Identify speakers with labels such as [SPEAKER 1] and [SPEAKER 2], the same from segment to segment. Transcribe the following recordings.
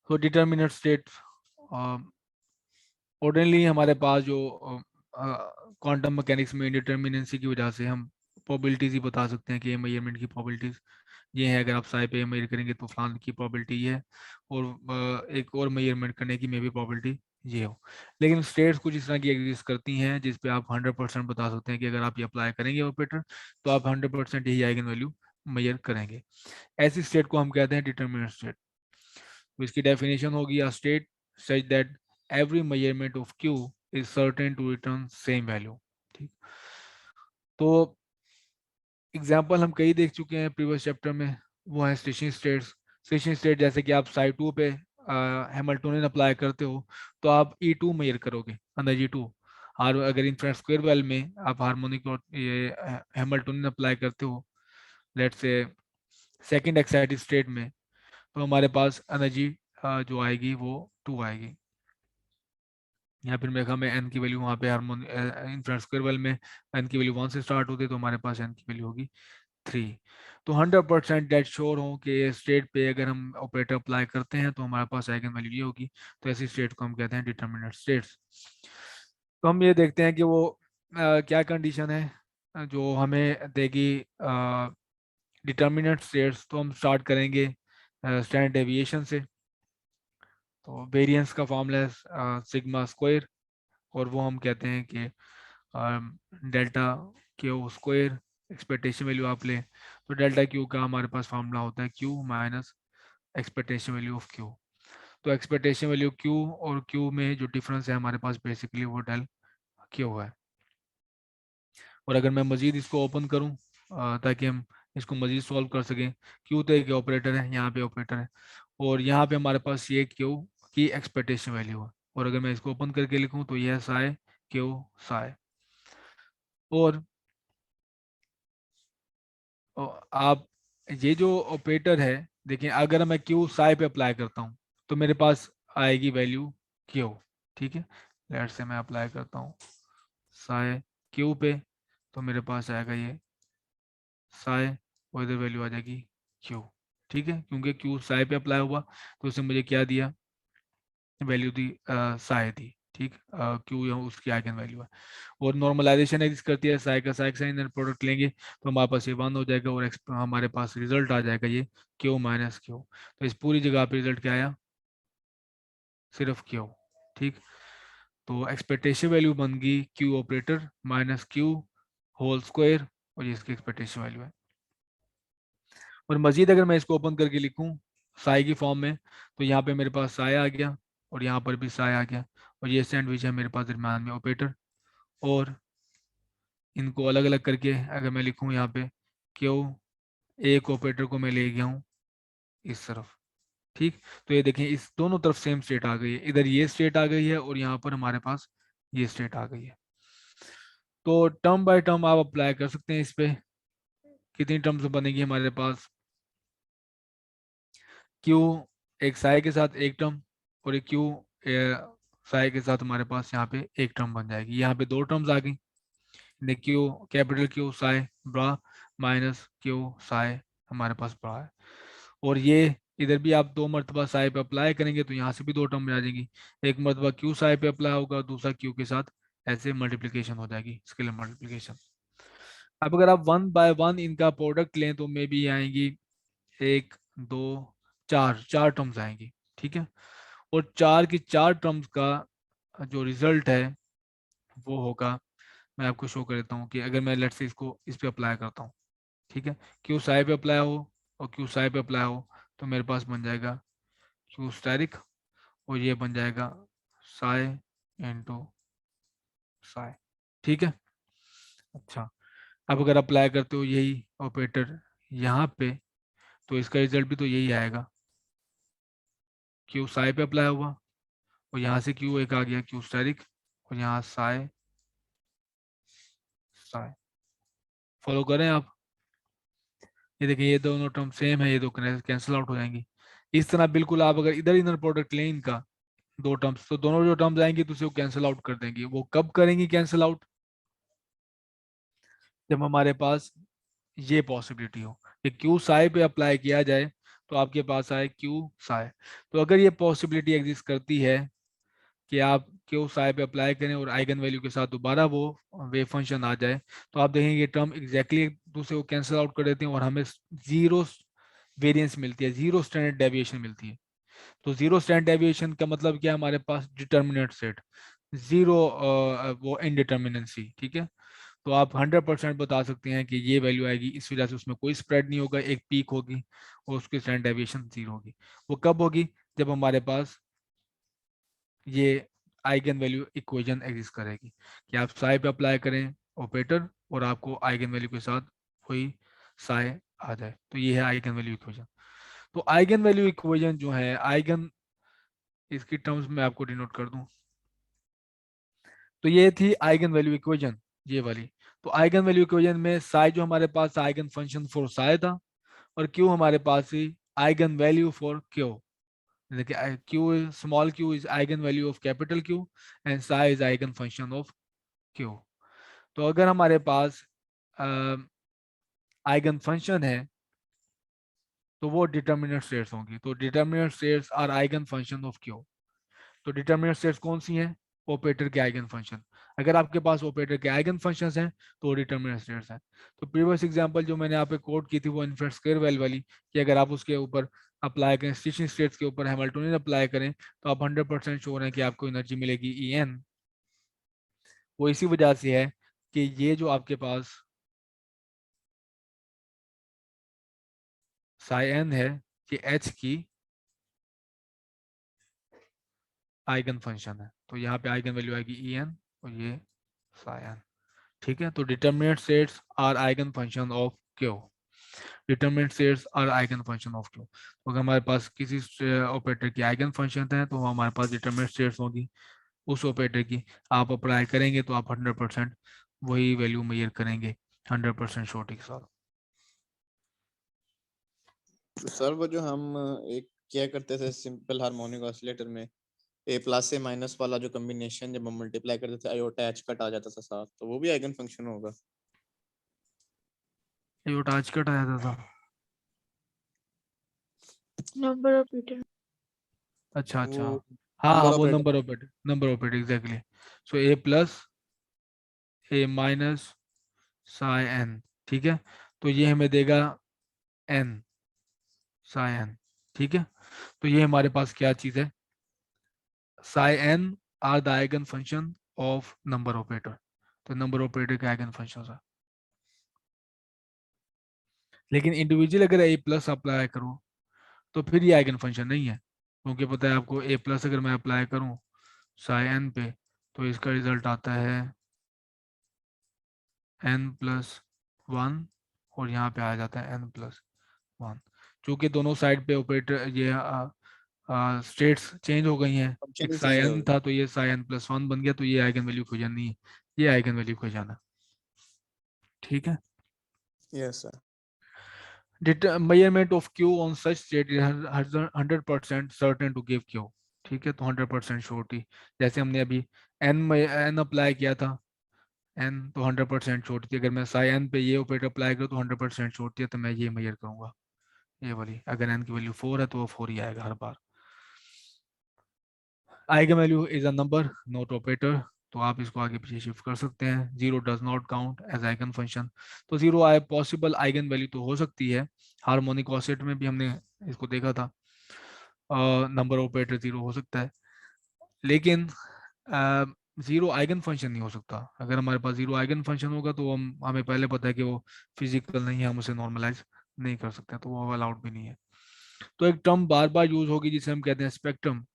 [SPEAKER 1] तो determinant state ordinary हमारे पास जो क्वांटम मैकेनिक्स में इंडिटर्मिनेंसी की वजह से हम प्रोबेबिलिटीज ही बता सकते हैं कि ये मेजरमेंट की प्रोबेबिलिटीज ये है, अगर आप साई पे मेजर करेंगे तो फलान की प्रोबेबिलिटी ये है, और एक और मेजरमेंट करने की मे भी प्रोबेबिलिटी ये हो। लेकिन स्टेट्स कुछ इस तरह की एग्जिस्ट करती हैं जिस पे आप 100% बता सकते हैं कि अगर आप ये अप्लाई करेंगे ऑपरेटर तो आप 100% यही आइगन वैल्यू मेजर करेंगे। ऐसी स्टेट को हम कहते हैं डिटर्मिनेंट स्टेट। तो इसकी डेफिनेशन होगी a state such that every measurement of q is certain to return same value। ठीक, तो एग्जाम्पल हम कई देख चुके हैं प्रीवियस चैप्टर में, वो है स्टेशनरी स्टेट्स। स्टेशनरी स्टेट जैसे कि आप साई 2 पे हैमिल्टोनियन अप्लाई करते हो तो आप E2 मेजर करोगे अंदर G2। और अगर इन्फिनिट स्क्वायर वेल में आप हार्मोनिक और ये हैमिल्टोनियन अप्लाई करते हो let's say second excited state में, तो हमारे पास एनर्जी जो आएगी वो 2 आएगी। या फिर मेरे में एन की वैल्यू वहाँ पे हार्मोन इन्फिनिट स्क्वायर वेल में एन की वैल्यू 1 से स्टार्ट होती है, तो हमारे पास एन की वैल्यू होगी 3। तो 100% डेट श्योर हो कि स्टेट पे अगर हम ऑपरेटर अप्लाई करते हैं तो हमारे पास आइगन वैल्यू ये होगी। तो ऐसी स्टेट को हम कहते हैं डिटर्मिनेंट स्टेट्स। तो हम ये देखते हैं कि वो क्या कंडीशन है जो हमें देगी डिटर्मिनेंट स्टेट्स। तो हम स्टार्ट करेंगे स्टैंडर्ड डेविएशन से। तो वेरिएंस का फॉर्मूला है सिग्मा स्क्वायर, और वो हम कहते हैं कि delta Q square. Expectation value आप लें तो डेल्टा क्यू का हमारे पास फार्मूला होता है Q minus expectation value of Q. तो एक्सपेक्टेशन वैल्यू क्यू और क्यू में जो डिफरेंस है हमारे पास बेसिकली वो डेल क्यू है। और अगर मैं मजीद इसको ओपन करूं ताकि हम इसको मजीद सॉल्व कर सकें, क्यू तो एक ऑपरेटर है, यहाँ पे ऑपरेटर है, और यहाँ पे हमारे पास ये क्यू की एक्सपेक्टेशन वैल्यू है। और अगर मैं इसको ओपन करके लिखूं तो यह साई क्यू साई। और आप ये जो ऑपरेटर है देखिए, अगर मैं क्यू साई पे अप्लाई करता हूँ तो मेरे पास आएगी वैल्यू क्यू। ठीक है, लेट से मैं अप्लाई करता हूँ साई क्यू पे, तो मेरे पास आएगा ये साई, और इधर वैल्यू आ जाएगी क्यू। ठीक है, क्योंकि क्यू साई पे अप्लाई हुआ तो उसने मुझे क्या दिया, वैल्यू दी साई दी। ठीक, क्यू यहाँ उसकी आइगन वैल्यू है। और नॉर्मलाइजेशन एग्जिस्ट करती है, साई का साई साइन प्रोडक्ट लेंगे तो हमारे पास ये 1 हो जाएगा, और हमारे पास रिजल्ट आ जाएगा ये क्यू माइनस क्यू। तो इस पूरी जगह पे रिजल्ट क्या आया, सिर्फ क्यू। ठीक, तो एक्सपेक्टेशन वैल्यू बन गई Q operator minus Q whole square, और ये इसकी एक्सपेक्टेशन वैल्यू है। और मजीद अगर मैं इसको ओपन करके लिखूं साई की फॉर्म में, तो यहाँ पे मेरे पास साई आ गया और यहाँ पर भी साई आ गया, और ये सैंडविच है मेरे पास दरम्यान में ऑपरेटर। और इनको अलग अलग करके अगर मैं लिखूं यहाँ पे क्यू, एक ऑपरेटर को मैं ले गया हूँ इस तरफ। ठीक, तो ये देखें इस दोनों तरफ सेम स्टेट आ गई है, इधर ये स्टेट आ गई है और यहाँ पर हमारे पास ये स्टेट आ गई है। तो टर्म बाय टर्म आप अप्लाई कर सकते हैं इस पे। कितनी टर्म्स बनेगी हमारे पास, क्यू एक साई के साथ एक टर्म, और एक क्यू साई के साथ हमारे पास यहाँ पे एक टर्म बन जाएगी। यहाँ पे दो टर्म्स आ गई, क्यू कैपिटल क्यू साई ब्रा माइनस क्यू साई हमारे पास बड़ा है। और ये इधर भी आप दो मरतबा साई पे अप्लाई करेंगे तो यहाँ से भी दो टर्म आ जाएगी, एक मरतबा क्यू साई पे अप्लाई होगा, दूसरा क्यू के साथ ऐसे मल्टीप्लिकेशन हो जाएगी, स्केलर मल्टीप्लिकेशन। अब अगर आप 1 बाय 1 इनका प्रोडक्ट लें तो मे बी आएंगी एक दो चार, चार टर्म्स आएंगी। ठीक है, और चार की चार टर्म्स का जो रिजल्ट है वो होगा, मैं आपको शो कर देता हूँ कि अगर मैं लेट से इसको इस पे अप्लाई करता हूँ, ठीक है, क्यू साई पे अप्लाई हो और क्यू साई पे अप्लाई हो, तो मेरे पास बन जाएगा क्यू स्टैरिक, और ये बन जाएगा साई इंटू साई। ठीक है, अच्छा, अब अगर अप्लाई करते हो यही ऑपरेटर यहाँ पे तो इसका रिजल्ट भी तो यही आएगा, क्यू साई पे अप्लाई हुआ और यहाँ से क्यू एक आ गया क्यू स्टैरिक, और यहाँ साई साई। फॉलो करें आप, ये देखिए ये दोनों टर्म सेम है, ये दो कैंसिल आउट हो जाएंगी। इस तरह बिल्कुल आप अगर इधर इनर प्रोडक्ट लें इनका दो टर्म्स, तो दोनों जो टर्म्स आएंगी तो उसे वो कैंसिल आउट कर देंगी। वो कब करेंगी कैंसिल आउट, जब हमारे पास ये पॉसिबिलिटी हो कि क्यू साई पे अप्लाई किया जाए तो आपके पास आए क्यू साई। तो अगर ये पॉसिबिलिटी एग्जिस्ट करती है कि आप क्यू साई पे अप्लाई करें और आइगन वैल्यू के साथ दोबारा वो वेव फंक्शन आ जाए, तो आप देखेंगे ये टर्म एग्जैक्टली एक दूसरे को कैंसिल आउट कर देते हैं और हमें जीरो वेरिएंस मिलती है, जीरो स्टैंडर्ड डेविएशन मिलती है। तो जीरो स्टैंडर्ड डेविएशन का मतलब क्या है, हमारे पास डिटर्मिनेंट सेट, जीरो वो इनडिटर्मिनेंसी, ठीक है। तो आप 100% बता सकते हैं कि ये वैल्यू आएगी, इस वजह से उसमें कोई स्प्रेड नहीं होगा, एक पीक होगी और उसकी स्टैंडर्ड डेविएशन जीरो होगी। वो कब होगी, जब हमारे पास ये आइगन वैल्यू इक्वेशन एग्जिस्ट करेगी, कि आप साई पे अप्लाई करें ऑपरेटर और आपको आइगन वैल्यू के साथ वही साई आ जाए, तो ये है आइगन वैल्यू इक्वेशन। तो आइगन वैल्यू इक्वेशन जो है, आइगन इसकी टर्म्स में आपको डिनोट कर दूं, तो ये थी आइगन वैल्यू इक्वेशन, ये वाली। तो आइगन वैल्यू इक्वेशन में साई जो हमारे पास आइगन फंक्शन फॉर साई था, और क्यू हमारे पास ही आइगन वैल्यू फॉर क्यू। देखिए Q, small Q is eigen value of capital Q and Sai is eigen function of Q. तो अगर हमारे पास आइगन फंक्शन है तो वो डिटर्मिनेंट स्टेट्स होंगी, तो determinant states are eigen function of Q. तो डिटर्मिनेंट स्टेट्स कौन सी हैं, ऑपरेटर के आइगन फंक्शन। अगर आपके पास ऑपरेटर के आइगन फंक्शंस हैं तो डिटर्मिनेंट स्टेट्स हैं। तो प्रीवियस एग्जांपल जो मैंने यहाँ पे कोट की थी वो इनवर्स स्क्वायर वेल वाली, कि अगर आप उसके ऊपर अप्लाई करें, स्टिचिंग स्टेट्स के ऊपर हैमिल्टोनियन अप्लाई करें, तो आप 100% श्योर हैं कि आपको एनर्जी मिलेगी ई एन। वो इसी वजह से है कि ये जो आपके पास साई एन है, कि एच की आइगन फंक्शन है, तो यहाँ पे आइगन वैल्यू आएगी ई एन और ये साई एन। ठीक है, तो determinant sets are eigen function of Q. Determinant sets are eigen function of Q, तो अगर हमारे पास किसी ऑपरेटर की आइगन फंक्शन है तो हमारे पास डिटर्मिनेंट सेट्स होगी उस ऑपरेटर की। आप अप्लाई करेंगे तो आप 100% वही वैल्यू मेजर करेंगे 100% श्योरिटी के साथ।
[SPEAKER 2] तो सर वो जो हम एक क्या करते थे सिंपल हार्मोनिक ऑसिलेटर में, ए प्लस से माइनस वाला जो कॉम्बिनेशन जब हम मल्टीप्लाई करते थे आयोटा एच कट आ जाता था साथ, तो वो भी आइगन फंक्शन होगा।
[SPEAKER 1] ये आज कट आया था।
[SPEAKER 3] Number of meter.
[SPEAKER 1] अच्छा अच्छा,
[SPEAKER 2] वो
[SPEAKER 1] हाँ हाँ,
[SPEAKER 2] नंबर
[SPEAKER 1] वो
[SPEAKER 2] operator.
[SPEAKER 1] Number operator exactly. So a plus a minus psi n, ठीक है। तो ये हमें देगा एन साई एन, ठीक है। तो ये हमारे पास क्या चीज है, psi N are the eigen function of number operator. तो नंबर ऑपरेटर के आइगन फंक्शन है। लेकिन इंडिविजुअल अगर ए प्लस अप्लाई करूं तो फिर ये आइगन फंक्शन नहीं है, क्योंकि पता है आपको ए प्लस अगर मैं अप्लाई करूं साई एन पे तो इसका रिजल्ट आता है एन प्लस वन, और यहाँ पे आ जाता है एन प्लस वन। चूंकि दोनों साइड पे ऑपरेटर ये स्टेट्स चेंज हो गई हैं,
[SPEAKER 2] फंक्शन
[SPEAKER 1] एक
[SPEAKER 2] ही
[SPEAKER 1] साई
[SPEAKER 2] चेंज हो
[SPEAKER 1] एन
[SPEAKER 2] गया।
[SPEAKER 1] था तो ये साई एन प्लस वन बन गया, तो ये आइगन वैल्यू खोजन नहीं है, ये आइगन वैल्यू खोजाना। ठीक है।
[SPEAKER 2] Yes sir.
[SPEAKER 1] Measurement of Q on such state is 100% certain to give Q. ठीक है, तो 100% श्योरिटी, जैसे हमने अभी एन अप्लाई किया था, एन तो 100% श्योरिटी थी। अगर मैं साई एन पे ये ऑपरेटर अप्लाई करूँ तो 100% श्योरिटी है, तो मैं ये मेजर करूंगा ये वाली। अगर एन की वैल्यू 4 है तो वो 4 ही आएगा हर बार। Eigen value is a number not operator, तो आप इसको आगे पीछे शिफ्ट कर सकते हैं। Zero does not count as eigen function, तो जीरो आए पॉसिबल आइगन वैल्यू तो हो सकती है, हार्मोनिक ऑसिलेटर में भी हमने इसको देखा था, नंबर ऑपरेटर जीरो हो सकता है, लेकिन जीरो आइगन फंक्शन नहीं हो सकता। अगर हमारे पास जीरो आइगन फंक्शन होगा तो हमें पहले पता है कि वो फिजिकल नहीं है, हम उसे नॉर्मलाइज नहीं कर सकते, तो वो अलाउड भी नहीं है। तो एक टर्म बार बार यूज होगी जिसे हम कहते हैं स्पेक्ट्रम,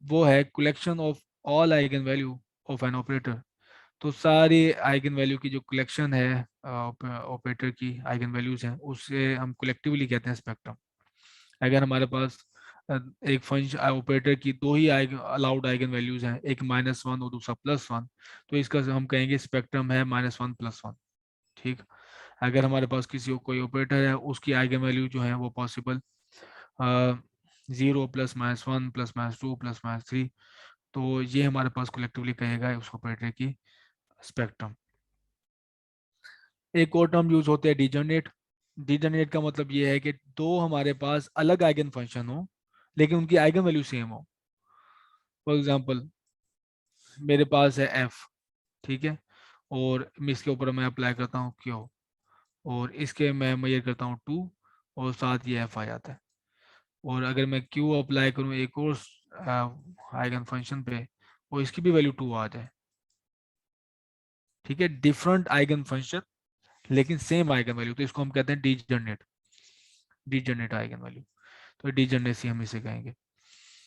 [SPEAKER 1] वो है collection of all eigen value of an operator. तो सारी आइगन वैल्यू की जो कलेक्शन है ऑपरेटर की आइगन वैल्यूज हैं, उससे हम कलेक्टिवली कहते हैं स्पेक्ट्रम। अगर हमारे पास एक फंक्शन ऑपरेटर की दो ही अलाउड आइगन वैल्यूज हैं, एक -1 और दूसरा +1, तो इसका हम कहेंगे स्पेक्ट्रम है -1 + 1। ठीक। अगर हमारे पास किसी कोई ऑपरेटर है उसकी आइगन वैल्यू जो है वो पॉसिबल 0 +-1 +-2 +-3, तो ये हमारे पास कलेक्टिवली कहेगा उस ऑपरेटर की स्पेक्ट्रम। एक और टर्म यूज होते हैं डिजर्नेट, डिजनरेट का मतलब ये है कि दो हमारे पास अलग आइगन फंक्शन हो लेकिन उनकी आइगन वैल्यू सेम हो। फॉर एग्जांपल मेरे पास है एफ, ठीक है, और मैं इसके ऊपर मैं अप्लाई करता हूँ क्यू, और इसके मैं मेजर करता हूँ 2, और साथ ये एफ आ जाता है। और अगर मैं क्यू अप्लाई करूँ एक और आइगन फंक्शन पे और इसकी भी वैल्यू 2 आ जाए, ठीक है, डिफरेंट आइगन फंक्शन लेकिन सेम आइगन वैल्यू, तो इसको हम कहते हैं डिजनरेट, डिजनरेट आइगन वैल्यू। तो डिजनरेसी हम इसे कहेंगे।